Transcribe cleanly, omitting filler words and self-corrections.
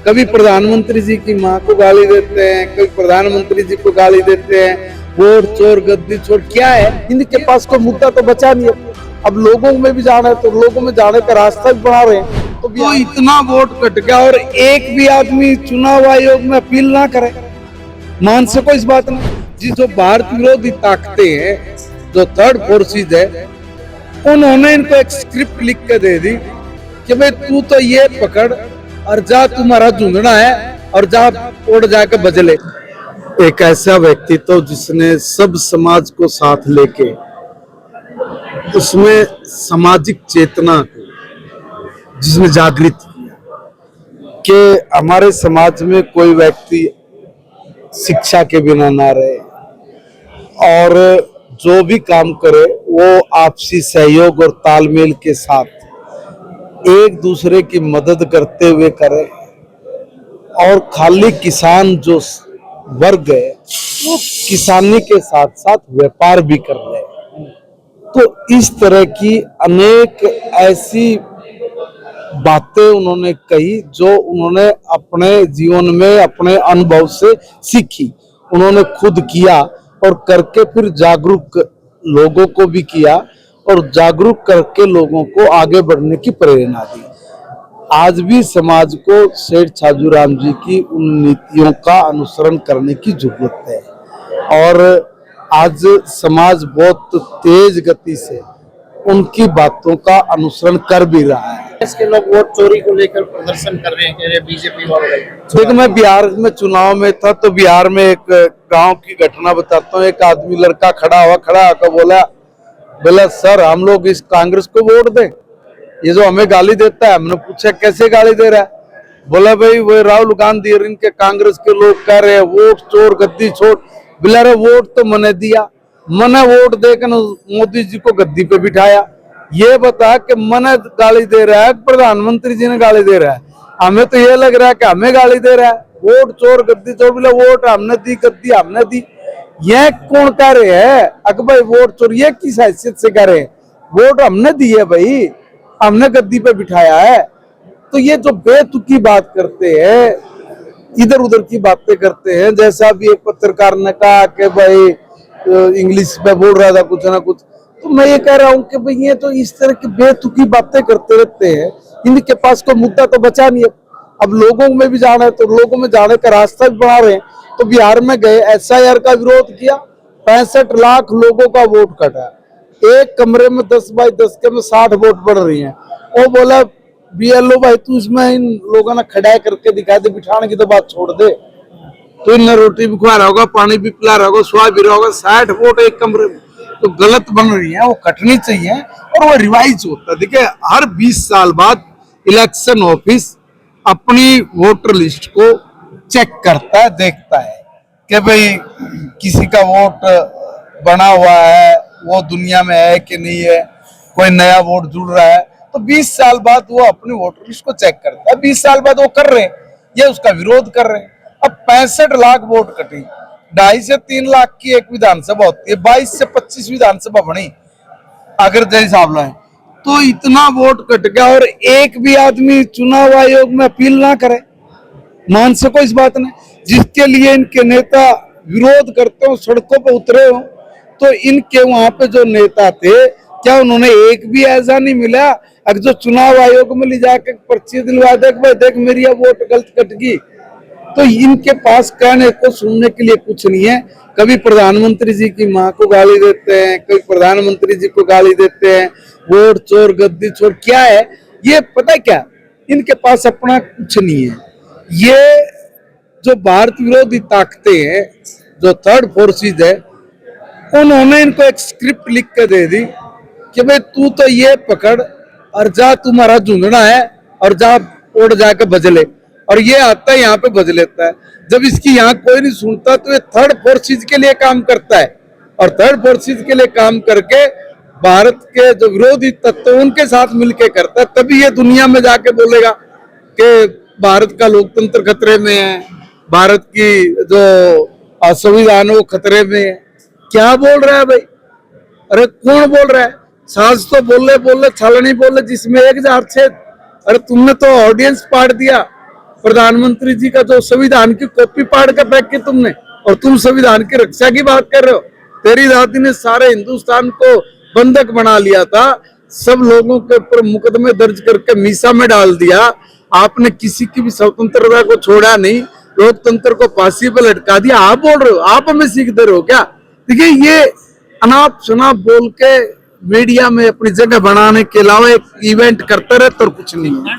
कभी प्रधानमंत्री जी की माँ को गाली देते हैं, कभी प्रधानमंत्री जी को गाली देते हैं। वोट चोर, गद्दी चोर, क्या है? इनके पास कोई मुद्दा तो बचा नहीं है। अब लोगों में भी जाना है तो लोगों में जाने का रास्ता भी बना रहे हैं। तो इतना वोट कट गया और एक भी आदमी चुनाव आयोग में अपील ना करे, मान सको इस बात में। जी जो भारत विरोधी ताकतें हैं, जो थर्ड फोर्सेज है, उन्होंने इनको एक स्क्रिप्ट लिख के दे दी कि भाई तू तो ये पकड़ और जा, तुम्हारा झुंझुना है और जा उड़ जाके बजले। एक ऐसा व्यक्तित्व जिसने सब समाज को साथ लेके उसमें सामाजिक चेतना को जिसने जागृत किया कि हमारे समाज में कोई व्यक्ति शिक्षा के बिना ना रहे और जो भी काम करे वो आपसी सहयोग और तालमेल के साथ एक दूसरे की मदद करते हुए करे। और खाली किसान जो वर्ग है वो किसानी के साथ साथ व्यापार भी कर रहे हैं। तो इस तरह की अनेक ऐसी बातें उन्होंने कही जो उन्होंने अपने जीवन में अपने अनुभव से सीखी, उन्होंने खुद किया और करके फिर जागरूक लोगों को भी किया और जागरूक करके लोगों को आगे बढ़ने की प्रेरणा दी। आज भी समाज को सेठ छाजूराम जी की उन नीतियों का अनुसरण करने की जरूरत है और आज समाज बहुत तेज गति से उनकी बातों का अनुसरण कर भी रहा है। इसके लोग वोट चोरी को लेकर प्रदर्शन कर रहे हैं, कह रहे बीजेपी वाले। देखो, मैं बिहार में चुनाव में था तो बिहार में एक गांव की घटना बताता हूँ। एक आदमी लड़का खड़ा आकर बोला सर हम लोग इस कांग्रेस को वोट दें, ये जो हमें गाली देता है। हमने पूछा कैसे गाली दे रहा है? बोला भाई वो राहुल गांधी और इनके कांग्रेस के लोग कह रहे हैं वोट चोर, गद्दी चोर। बोला रे वोट तो मैंने दिया, मैंने वोट देकर मोदी जी को गद्दी पे बिठाया। ये बता कि मैंने गाली दे रहा है, प्रधानमंत्री जी ने गाली दे रहा है? हमें तो ये लग रहा है कि हमें गाली दे रहा है। वोट चोर, गद्दी चोर। बोला वोट हमने दी, गद्दी हमने दी। ये कौन कह रहे हैं? भाई वोट चोर ये किस हैसियत से कह रहे हैं? वोट हमने दी है भाई, हमने गद्दी पे बिठाया है। तो ये जो बेतुकी बात करते हैं, इधर उधर की बातें करते हैं। जैसा भी एक पत्रकार ने कहा कि भाई इंग्लिश में बोल रहा था कुछ ना कुछ, तो मैं ये कह रहा हूँ कि भाई ये तो इस तरह की बेतुकी बातें करते रहते हैं। इनके पास कोई मुद्दा तो बचा नहीं है। अब लोगों में भी जाना है तो लोगों में जाने का रास्ता भी बना रहे हैं। तो बिहार में गए, SIR का विरोध किया, 65 लाख लोगों का वोट कटा। एक कमरे में 10 बाई 10 के में 60 वोट पड़ रही हैं। वो बोला BLO भाई तू इसमें इन लोगों ने खड़ा करके दिखा दे, बिठाने की तो बात छोड़ दे। तो इन्हें रोटी भी खुआ रहा होगा, पानी भी पिला रहा होगा, सुहा भी रहा होगा। 60 वोट एक कमरे में तो गलत बन रही है, वो कटनी चाहिए और वो रिवाइज होता है। देखिए हर 20 साल बाद इलेक्शन ऑफिस अपनी वोटर लिस्ट को चेक करता है, देखता है कि भाई किसी का वोट बना हुआ है, वो दुनिया में है कि नहीं है, कोई नया वोट जुड़ रहा है। तो 20 साल बाद वो अपनी वोटर लिस्ट को चेक करता है। 20 साल बाद वो कर रहे हैं, ये उसका विरोध कर रहे हैं। अब 65 लाख वोट कटी, 2.5 से 3 लाख की एक विधानसभा होती है, 22 से 25 विधानसभा बनी अगर जय हिसाब लाए तो इतना वोट कट गया और एक भी आदमी चुनाव आयोग में अपील ना करे, मान सको इस बात ने। जिसके लिए इनके नेता विरोध करते हो, सड़कों पर उतरे हो, तो इनके वहां पे जो नेता थे क्या उन्होंने एक भी ऐसा नहीं मिला अगर जो चुनाव आयोग में ले जाकर पर्ची दिलवा दे भाई देख मेरी वोट गलत कट गई? तो इनके पास कहने को सुनने के लिए कुछ नहीं है। कभी प्रधानमंत्री जी की माँ को गाली देते हैं, कभी प्रधानमंत्री जी को गाली देते हैं। वोट चोर, गद्दी चोर, क्या है ये? पता क्या, इनके पास अपना कुछ नहीं है। ये जो भारत विरोधी ताकतें हैं, जो थर्ड फोर्सेज है, उन्होंने इनको एक स्क्रिप्ट लिख के दे दी कि भाई तू तो ये पकड़ और जा, तुम्हारा झुंझुना है और जा उड़ जाके बजले। और ये आता है यहाँ पे बज लेता है। जब इसकी यहाँ कोई नहीं सुनता तो ये थर्ड फोर्सेज के लिए काम करता है और थर्ड फोर्सेज के लिए काम करके भारत के जो विरोधी तत्व उनके साथ मिलके करता है। तभी ये दुनिया में जाके बोलेगा कि भारत का लोकतंत्र खतरे में है, भारत की जो संविधान वो खतरे में है। क्या बोल रहा है भाई? अरे कौन बोल रहा है? साज तो बोले छालनी बोले जिसमें 1006। अरे तुमने तो ऑडियंस पाट दिया। प्रधानमंत्री जी का जो संविधान की कॉपी पाड़ के फेंक के तुमने, और तुम संविधान की रक्षा की बात कर रहे हो। तेरी दादी ने सारे हिंदुस्तान को बंधक बना लिया था, सब लोगों के ऊपर मुकदमे दर्ज करके मीसा में डाल दिया। आपने किसी की भी स्वतंत्रता को छोड़ा नहीं, लोकतंत्र को फांसी पर लटका दिया। आप बोल रहे हो, आप हमें सीख दे रहे हो क्या? देखिए, ये अनाप शनाप बोल के मीडिया में अपनी जगह बनाने के अलावा एक इवेंट करते रहते और कुछ नहीं।